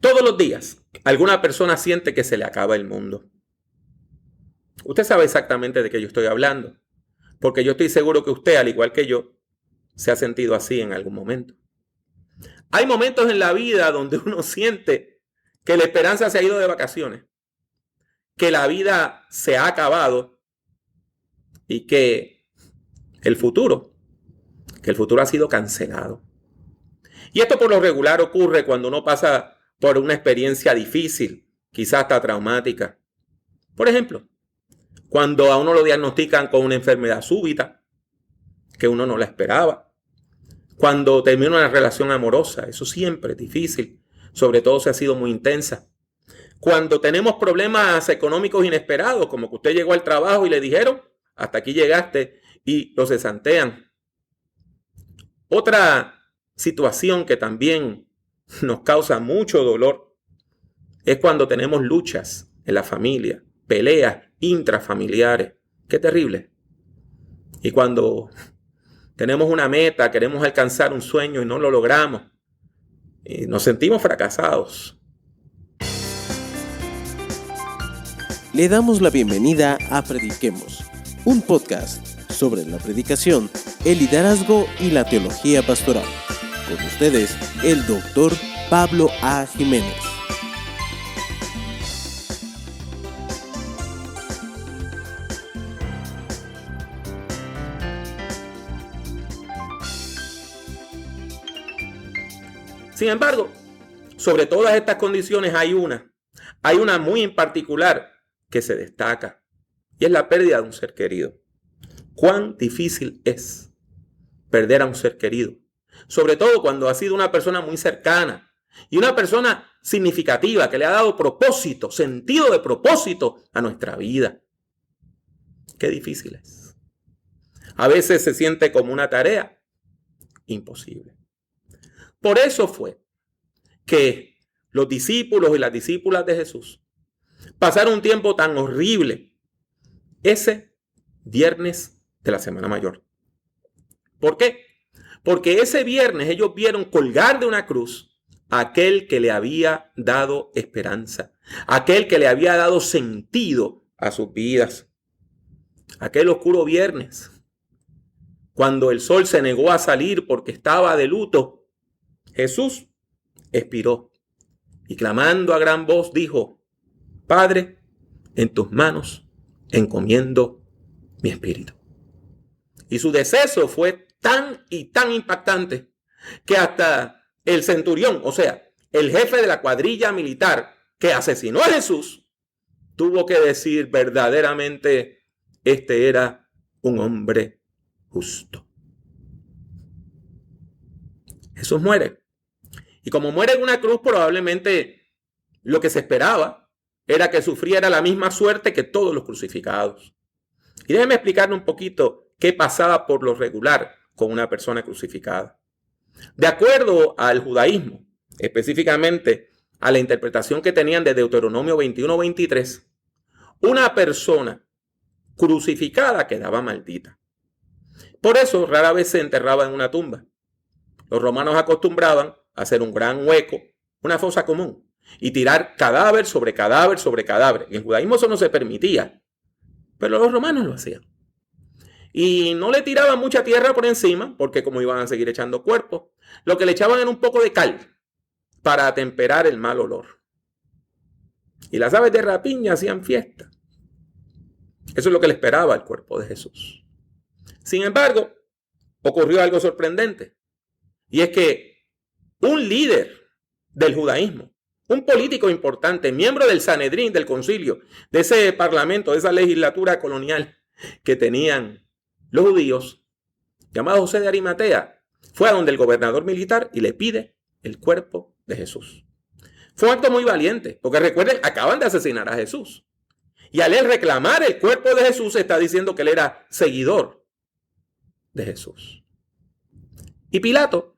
Todos los días, alguna persona siente que se le acaba el mundo. Usted sabe exactamente de qué yo estoy hablando, porque yo estoy seguro que usted, al igual que yo, se ha sentido así en algún momento. Hay momentos en la vida donde uno siente que la esperanza se ha ido de vacaciones, que la vida se ha acabado y que el futuro ha sido cancelado. Y esto por lo regular ocurre cuando uno pasa por una experiencia difícil, quizás hasta traumática. Por ejemplo, cuando a uno lo diagnostican con una enfermedad súbita, que uno no la esperaba. Cuando termina una relación amorosa, eso siempre es difícil, sobre todo si ha sido muy intensa. Cuando tenemos problemas económicos inesperados, como que usted llegó al trabajo y le dijeron, hasta aquí llegaste, y lo cesantean. Otra situación que también nos causa mucho dolor es cuando tenemos luchas en la familia, peleas intrafamiliares. Qué terrible. Y cuando tenemos una meta, queremos alcanzar un sueño y no lo logramos, y nos sentimos fracasados. Le damos la bienvenida a Prediquemos, un podcast sobre la predicación, el liderazgo y la teología pastoral. Con ustedes, el Dr. Pablo A. Jiménez. Sin embargo, sobre todas estas condiciones hay una muy en particular que se destaca, y es la pérdida de un ser querido. Cuán difícil es perder a un ser querido, sobre todo cuando ha sido una persona muy cercana y una persona significativa que le ha dado propósito, sentido de propósito a nuestra vida. Qué difícil es. A veces se siente como una tarea imposible. Por eso fue que los discípulos y las discípulas de Jesús pasaron un tiempo tan horrible ese viernes de la Semana Mayor. ¿Por qué? Porque ese viernes ellos vieron colgar de una cruz a aquel que le había dado esperanza, aquel que le había dado sentido a sus vidas. Aquel oscuro viernes, cuando el sol se negó a salir porque estaba de luto, Jesús expiró y clamando a gran voz dijo: Padre, en tus manos encomiendo mi espíritu. Y su deceso fue tan y tan impactante que hasta el centurión, o sea, el jefe de la cuadrilla militar que asesinó a Jesús, tuvo que decir verdaderamente: este era un hombre justo. Jesús muere. Y como muere en una cruz, probablemente lo que se esperaba era que sufriera la misma suerte que todos los crucificados. Y déjeme explicarle un poquito qué pasaba por lo regular con una persona crucificada. De acuerdo al judaísmo, específicamente a la interpretación que tenían de Deuteronomio 21-23, una persona crucificada quedaba maldita. Por eso rara vez se enterraba en una tumba. Los romanos acostumbraban a hacer un gran hueco, una fosa común, y tirar cadáver sobre cadáver sobre cadáver. En el judaísmo eso no se permitía, pero los romanos lo hacían. Y no le tiraban mucha tierra por encima, porque como iban a seguir echando cuerpos, lo que le echaban era un poco de cal para atemperar el mal olor. Y las aves de rapiña hacían fiesta. Eso es lo que le esperaba al cuerpo de Jesús. Sin embargo, ocurrió algo sorprendente. Y es que un líder del judaísmo, un político importante, miembro del Sanedrín, del concilio, de ese parlamento, de esa legislatura colonial que tenían los judíos, llamado José de Arimatea, fue a donde el gobernador militar y le pide el cuerpo de Jesús. Fue un acto muy valiente, porque recuerden, acaban de asesinar a Jesús. Y al él reclamar el cuerpo de Jesús, está diciendo que él era seguidor de Jesús. Y Pilato,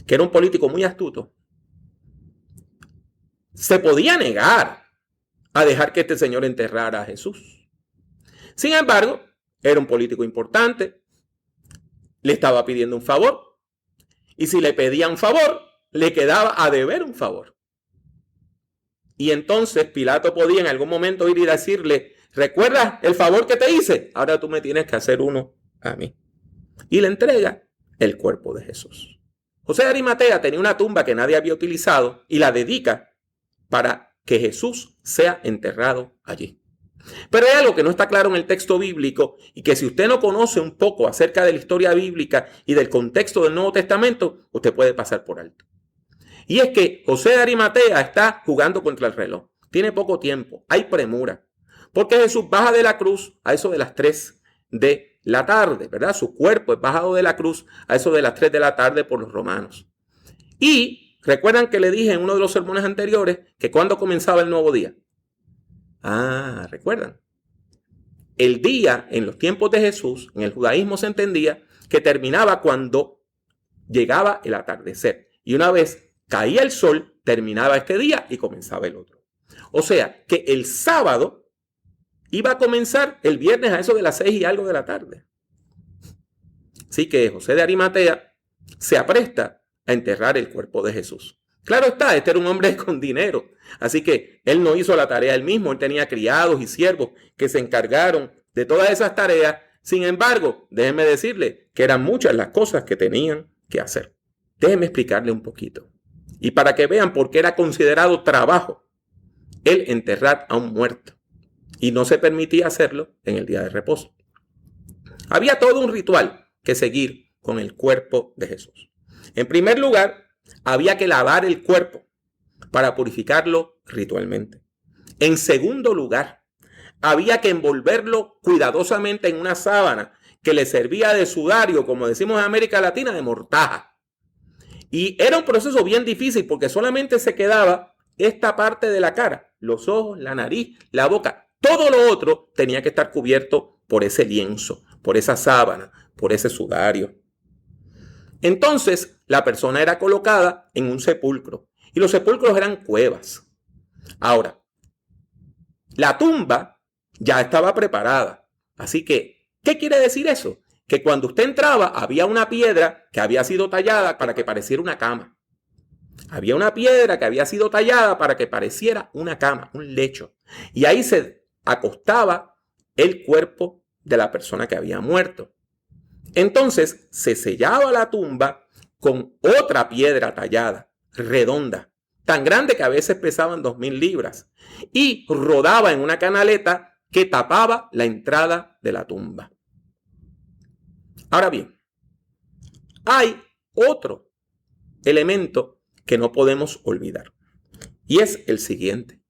que era un político muy astuto, se podía negar a dejar que este señor enterrara a Jesús. Sin embargo, era un político importante, le estaba pidiendo un favor, y si le pedía un favor, le quedaba a deber un favor. Y entonces Pilato podía en algún momento ir y decirle, ¿recuerdas el favor que te hice? Ahora tú me tienes que hacer uno a mí. Y le entrega el cuerpo de Jesús. José de Arimatea tenía una tumba que nadie había utilizado y la dedica para que Jesús sea enterrado allí. Pero hay algo que no está claro en el texto bíblico y que si usted no conoce un poco acerca de la historia bíblica y del contexto del Nuevo Testamento, usted puede pasar por alto. Y es que José de Arimatea está jugando contra el reloj. Tiene poco tiempo, hay premura. Porque Jesús baja de la cruz a eso de las 3 de la tarde, ¿verdad? Su cuerpo es bajado de la cruz a eso de las 3 de la tarde por los romanos. Y recuerdan que le dije en uno de los sermones anteriores que cuando comenzaba el nuevo día. ¿Recuerdan? El día en los tiempos de Jesús, en el judaísmo se entendía que terminaba cuando llegaba el atardecer. Y una vez caía el sol, terminaba este día y comenzaba el otro. O sea, que el sábado iba a comenzar el viernes a eso de las 6 y algo de la tarde. Así que José de Arimatea se apresta a enterrar el cuerpo de Jesús. Claro está, este era un hombre con dinero, así que él no hizo la tarea él mismo, él tenía criados y siervos que se encargaron de todas esas tareas. Sin embargo, déjenme decirle que eran muchas las cosas que tenían que hacer. Déjenme explicarle un poquito. Y para que vean por qué era considerado trabajo el enterrar a un muerto. Y no se permitía hacerlo en el día de reposo. Había todo un ritual que seguir con el cuerpo de Jesús. En primer lugar, había que lavar el cuerpo para purificarlo ritualmente. En segundo lugar, había que envolverlo cuidadosamente en una sábana que le servía de sudario, como decimos en América Latina, de mortaja. Y era un proceso bien difícil porque solamente se quedaba esta parte de la cara, los ojos, la nariz, la boca. Todo lo otro tenía que estar cubierto por ese lienzo, por esa sábana, por ese sudario. Entonces, la persona era colocada en un sepulcro y los sepulcros eran cuevas. Ahora, la tumba ya estaba preparada. Así que, ¿qué quiere decir eso? Que cuando usted entraba había una piedra que había sido tallada para que pareciera una cama. Había una piedra que había sido tallada para que pareciera una cama, un lecho. Y ahí se acostaba el cuerpo de la persona que había muerto. Entonces se sellaba la tumba con otra piedra tallada, redonda, tan grande que a veces pesaban 2000 libras, y rodaba en una canaleta que tapaba la entrada de la tumba. Ahora bien, hay otro elemento que no podemos olvidar, y es el siguiente.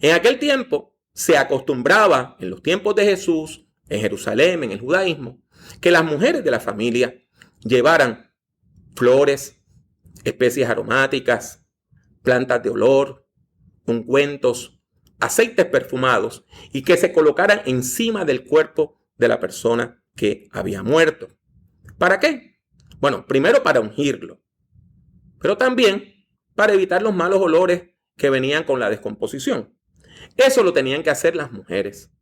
En aquel tiempo se acostumbraba, en los tiempos de Jesús, en Jerusalén, en el judaísmo, que las mujeres de la familia llevaran flores, especies aromáticas, plantas de olor, ungüentos, aceites perfumados y que se colocaran encima del cuerpo de la persona que había muerto. ¿Para qué? Bueno, primero para ungirlo, pero también para evitar los malos olores que venían con la descomposición. Eso lo tenían que hacer las mujeres.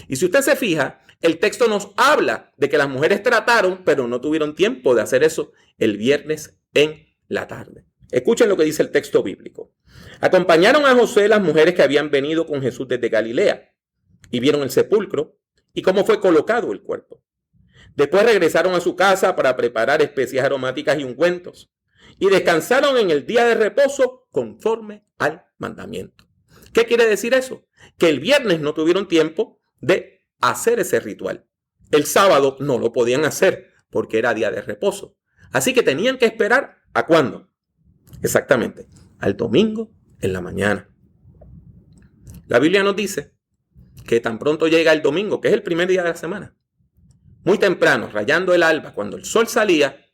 Y si usted se fija, el texto nos habla de que las mujeres trataron, pero no tuvieron tiempo de hacer eso el viernes en la tarde. Escuchen lo que dice el texto bíblico. Acompañaron a José las mujeres que habían venido con Jesús desde Galilea y vieron el sepulcro y cómo fue colocado el cuerpo. Después regresaron a su casa para preparar especias aromáticas y ungüentos y descansaron en el día de reposo conforme al mandamiento. ¿Qué quiere decir eso? Que el viernes no tuvieron tiempo de hacer ese ritual. El sábado no lo podían hacer porque era día de reposo. Así que tenían que esperar ¿a cuándo? Exactamente, al domingo en la mañana. La Biblia nos dice que tan pronto llega el domingo, que es el primer día de la semana, muy temprano, rayando el alba, cuando el sol salía,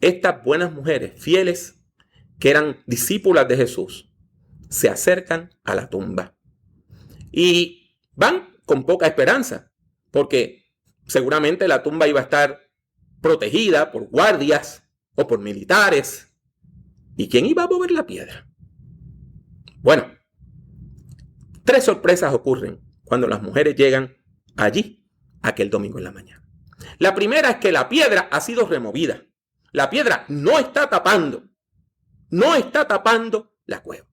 estas buenas mujeres fieles que eran discípulas de Jesús se acercan a la tumba y van con poca esperanza, porque seguramente la tumba iba a estar protegida por guardias o por militares. ¿Y quién iba a mover la piedra? Bueno, 3 sorpresas ocurren cuando las mujeres llegan allí aquel domingo en la mañana. La primera es que la piedra ha sido removida. La piedra no está tapando la cueva.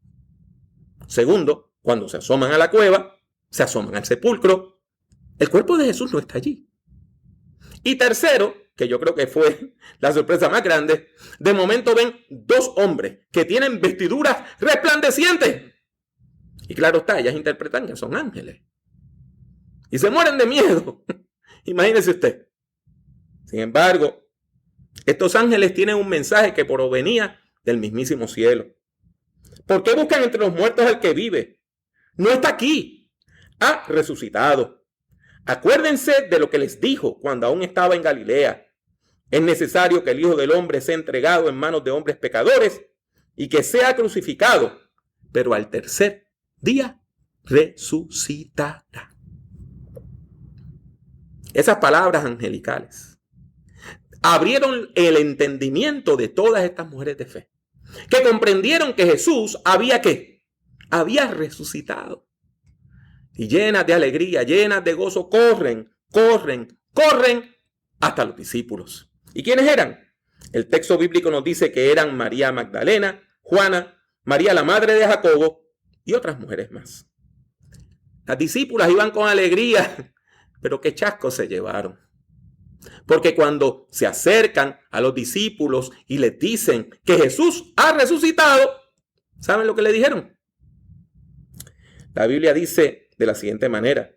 Segundo, Cuando se asoman a la cueva, se asoman al sepulcro, el cuerpo de Jesús no está allí. Y tercero, que yo creo que fue la sorpresa más grande, de momento ven dos hombres que tienen vestiduras resplandecientes. Y claro está, ellas interpretan que son ángeles. Y se mueren de miedo. Imagínese usted. Sin embargo, estos ángeles tienen un mensaje que provenía del mismísimo cielo. ¿Por qué buscan entre los muertos al que vive? No está aquí. Ha resucitado. Acuérdense de lo que les dijo cuando aún estaba en Galilea. Es necesario que el Hijo del Hombre sea entregado en manos de hombres pecadores y que sea crucificado, pero al tercer día resucitará. Esas palabras angelicales abrieron el entendimiento de todas estas mujeres de fe, que comprendieron que Jesús había resucitado. Y llenas de alegría, llenas de gozo, corren hasta los discípulos. ¿Y quiénes eran? El texto bíblico nos dice que eran María Magdalena, Juana, María la madre de Jacobo y otras mujeres más. Las discípulas iban con alegría, pero qué chasco se llevaron. Porque cuando se acercan a los discípulos y les dicen que Jesús ha resucitado, ¿saben lo que le dijeron? La Biblia dice de la siguiente manera: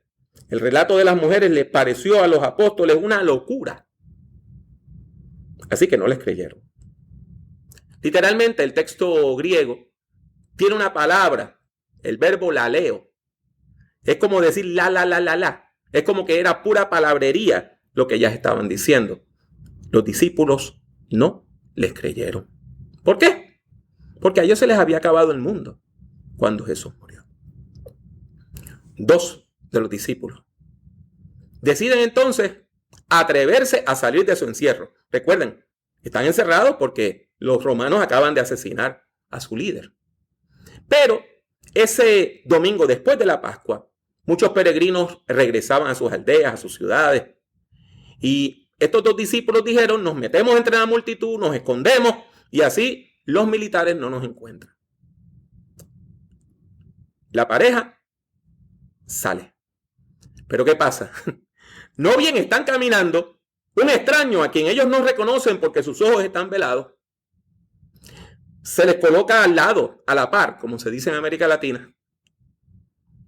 el relato de las mujeres les pareció a los apóstoles una locura. Así que no les creyeron. Literalmente el texto griego tiene una palabra, el verbo laleo. Es como decir la. Es como que era pura palabrería lo que ellas estaban diciendo. Los discípulos no les creyeron. ¿Por qué? Porque a ellos se les había acabado el mundo cuando Jesús murió. Dos de los discípulos deciden entonces atreverse a salir de su encierro. Recuerden, están encerrados porque los romanos acaban de asesinar a su líder. Pero ese domingo después de la Pascua, muchos peregrinos regresaban a sus aldeas, a sus ciudades. Y estos dos discípulos dijeron: nos metemos entre la multitud, nos escondemos y así los militares no nos encuentran. La pareja sale. Pero ¿qué pasa? No bien están caminando, un extraño a quien ellos no reconocen porque sus ojos están velados, se les coloca al lado, a la par, como se dice en América Latina.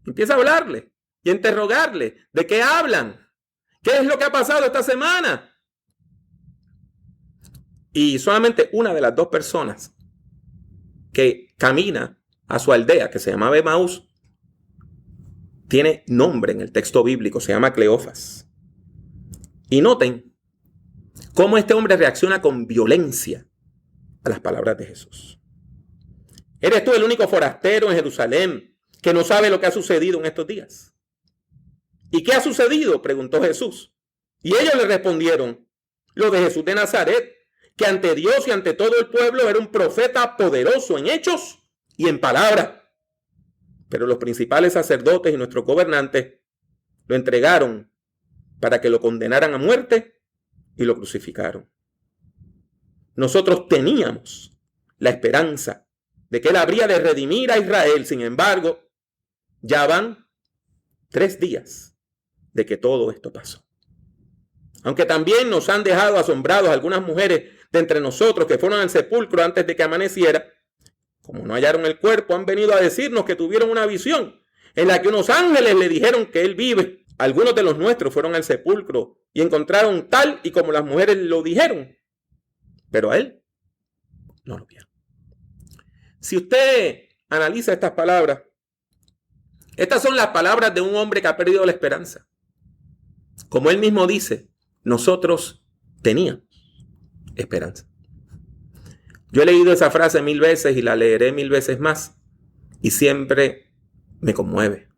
Empieza a hablarle y a interrogarle de qué hablan, qué es lo que ha pasado esta semana. Y solamente una de las dos personas que camina a su aldea, que se llamaba Emaús, tiene nombre en el texto bíblico, se llama Cleofas. Y noten cómo este hombre reacciona con violencia a las palabras de Jesús. ¿Eres tú el único forastero en Jerusalén que no sabe lo que ha sucedido en estos días? ¿Y qué ha sucedido?, preguntó Jesús. Y ellos le respondieron: lo de Jesús de Nazaret, que ante Dios y ante todo el pueblo era un profeta poderoso en hechos y en palabra. Pero los principales sacerdotes y nuestros gobernantes lo entregaron para que lo condenaran a muerte y lo crucificaron. Nosotros teníamos la esperanza de que él habría de redimir a Israel. Sin embargo, ya van 3 días de que todo esto pasó. Aunque también nos han dejado asombrados algunas mujeres de entre nosotros que fueron al sepulcro antes de que amaneciera. Como no hallaron el cuerpo, han venido a decirnos que tuvieron una visión en la que unos ángeles le dijeron que él vive. Algunos de los nuestros fueron al sepulcro y encontraron tal y como las mujeres lo dijeron, pero a él no lo vieron. Si usted analiza estas palabras, estas son las palabras de un hombre que ha perdido la esperanza. Como él mismo dice, nosotros teníamos esperanza. Yo he leído esa frase 1000 veces y la leeré 1000 veces más y siempre me conmueve.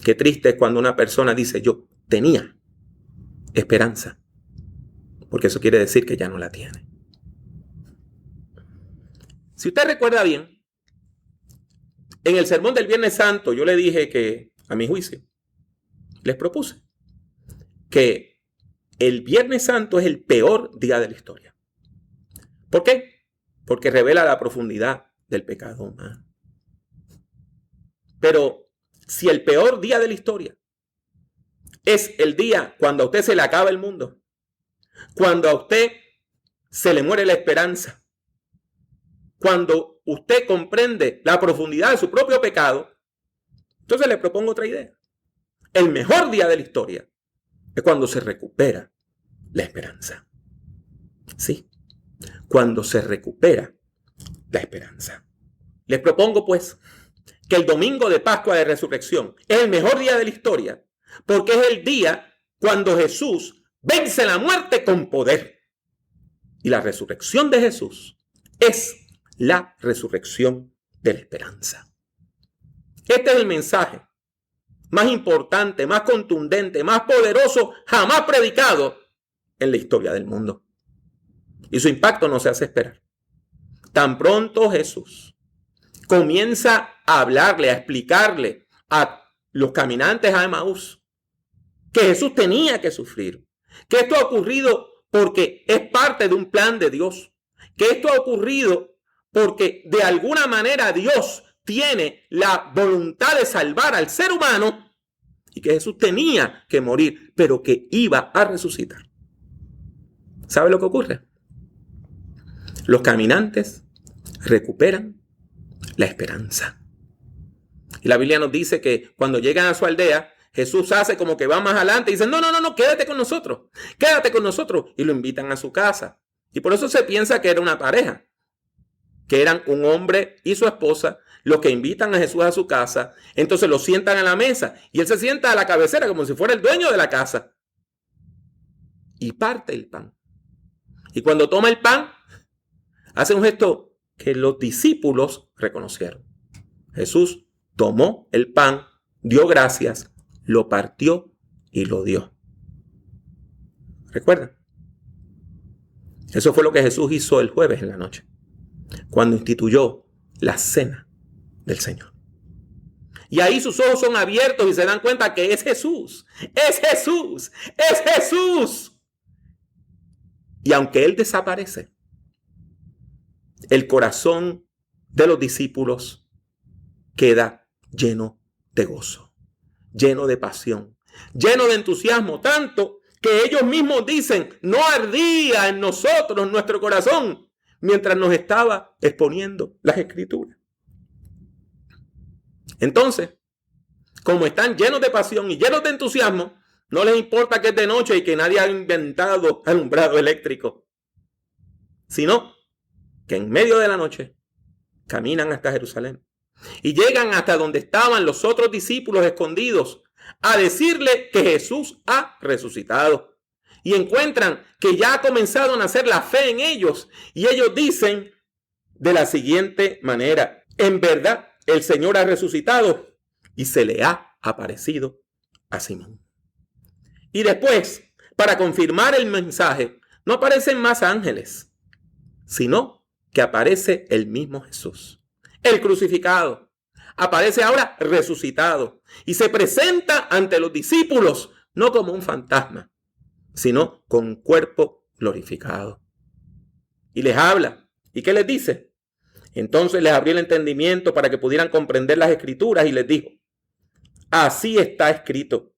Qué triste es cuando una persona dice: yo tenía esperanza, porque eso quiere decir que ya no la tiene. Si usted recuerda bien, en el sermón del Viernes Santo yo le dije que, a mi juicio, les propuse que el Viernes Santo es el peor día de la historia. ¿Por qué? Porque revela la profundidad del pecado humano. Pero si el peor día de la historia es el día cuando a usted se le acaba el mundo, cuando a usted se le muere la esperanza, cuando usted comprende la profundidad de su propio pecado, entonces le propongo otra idea. El mejor día de la historia es cuando se recupera la esperanza. Sí, cuando se recupera la esperanza. Les propongo pues que el domingo de Pascua de Resurrección es el mejor día de la historia porque es el día cuando Jesús vence la muerte con poder. Y la resurrección de Jesús es la resurrección de la esperanza. Este es el mensaje más importante, más contundente, más poderoso jamás predicado en la historia del mundo. Y su impacto no se hace esperar. Tan pronto Jesús comienza a hablarle, a explicarle a los caminantes a Emaús que Jesús tenía que sufrir, que esto ha ocurrido porque es parte de un plan de Dios, que esto ha ocurrido porque de alguna manera Dios tiene la voluntad de salvar al ser humano y que Jesús tenía que morir, pero que iba a resucitar. ¿Sabe lo que ocurre? Los caminantes recuperan la esperanza. Y la Biblia nos dice que cuando llegan a su aldea, Jesús hace como que va más adelante y dice, no, quédate con nosotros. Y lo invitan a su casa. Y por eso se piensa que era una pareja, que eran un hombre y su esposa, los que invitan a Jesús a su casa. Entonces lo sientan a la mesa y él se sienta a la cabecera como si fuera el dueño de la casa. Y parte el pan. Y cuando toma el pan, hace un gesto que los discípulos reconocieron. Jesús tomó el pan, dio gracias, lo partió y lo dio. ¿Recuerdan? Eso fue lo que Jesús hizo el jueves en la noche, cuando instituyó la cena del Señor. Y ahí sus ojos son abiertos y se dan cuenta que es Jesús. Es Jesús. Es Jesús. Y aunque Él desaparece, el corazón de los discípulos queda lleno de gozo, lleno de pasión, lleno de entusiasmo, tanto que ellos mismos dicen, no ardía en nosotros nuestro corazón mientras nos estaba exponiendo las Escrituras. Entonces, como están llenos de pasión y llenos de entusiasmo, no les importa que es de noche y que nadie ha inventado alumbrado eléctrico, sino que en medio de la noche caminan hasta Jerusalén y llegan hasta donde estaban los otros discípulos escondidos a decirle que Jesús ha resucitado. Y encuentran que ya ha comenzado a nacer la fe en ellos. Y ellos dicen de la siguiente manera, en verdad el Señor ha resucitado y se le ha aparecido a Simón. Y después, para confirmar el mensaje, no aparecen más ángeles, sino que aparece el mismo Jesús, el crucificado. Aparece ahora resucitado y se presenta ante los discípulos, no como un fantasma, sino con un cuerpo glorificado. Y les habla. ¿Y qué les dice? Entonces les abrió el entendimiento para que pudieran comprender las Escrituras y les dijo, así está escrito,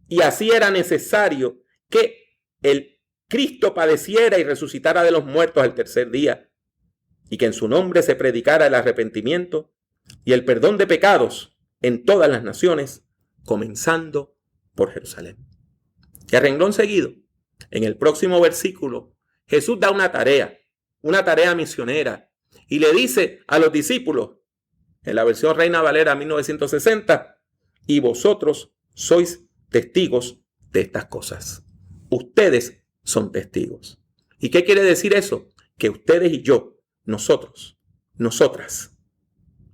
y así era necesario que el Cristo padeciera y resucitara de los muertos al tercer día, y que en su nombre se predicara el arrepentimiento y el perdón de pecados en todas las naciones, comenzando por Jerusalén. Y a renglón seguido, en el próximo versículo, Jesús da una tarea misionera, y le dice a los discípulos, en la versión Reina Valera 1960, y vosotros sois testigos de estas cosas. Ustedes son testigos. ¿Y qué quiere decir eso? Que ustedes y yo, nosotros, nosotras,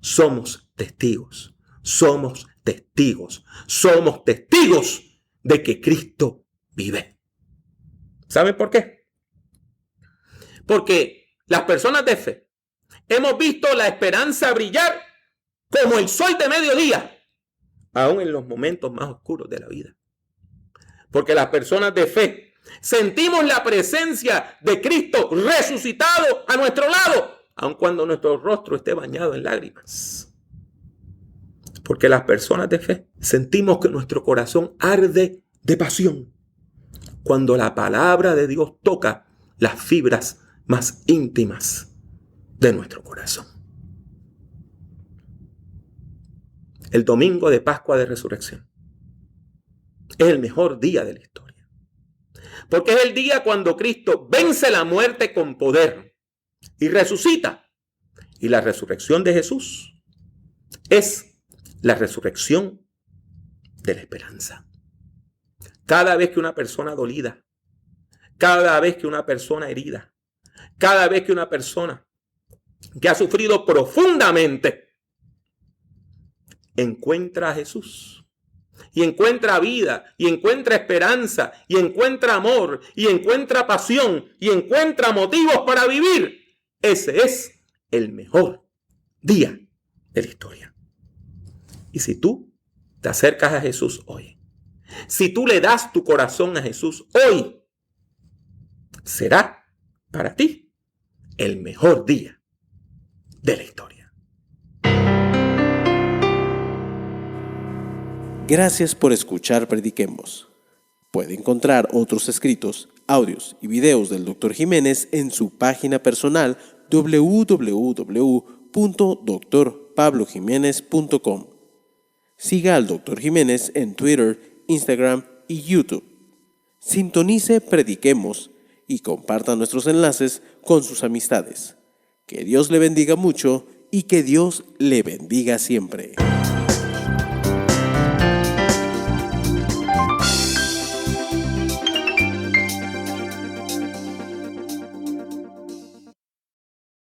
somos testigos. Somos testigos. Somos testigos de que Cristo vive. ¿Saben por qué? Porque las personas de fe hemos visto la esperanza brillar como el sol de mediodía, aún en los momentos más oscuros de la vida. Porque las personas de fe sentimos la presencia de Cristo resucitado a nuestro lado, aun cuando nuestro rostro esté bañado en lágrimas. Porque las personas de fe sentimos que nuestro corazón arde de pasión cuando la palabra de Dios toca las fibras más íntimas de nuestro corazón. El domingo de Pascua de Resurrección es el mejor día de la historia. Porque es el día cuando Cristo vence la muerte con poder y resucita. Y la resurrección de Jesús es la resurrección de la esperanza. Cada vez que una persona dolida, cada vez que una persona herida, cada vez que una persona que ha sufrido profundamente encuentra a Jesús y encuentra vida y encuentra esperanza y encuentra amor y encuentra pasión y encuentra motivos para vivir, ese es el mejor día de la historia. Y si tú te acercas a Jesús hoy, si tú le das tu corazón a Jesús hoy, será para ti el mejor día de la historia. Gracias por escuchar Prediquemos. Puede encontrar otros escritos, audios y videos del Dr. Jiménez en su página personal www.drpablojimenez.com. Siga al Dr. Jiménez en Twitter, Instagram y YouTube. Sintonice Prediquemos y comparta nuestros enlaces con sus amistades. Que Dios le bendiga mucho y que Dios le bendiga siempre.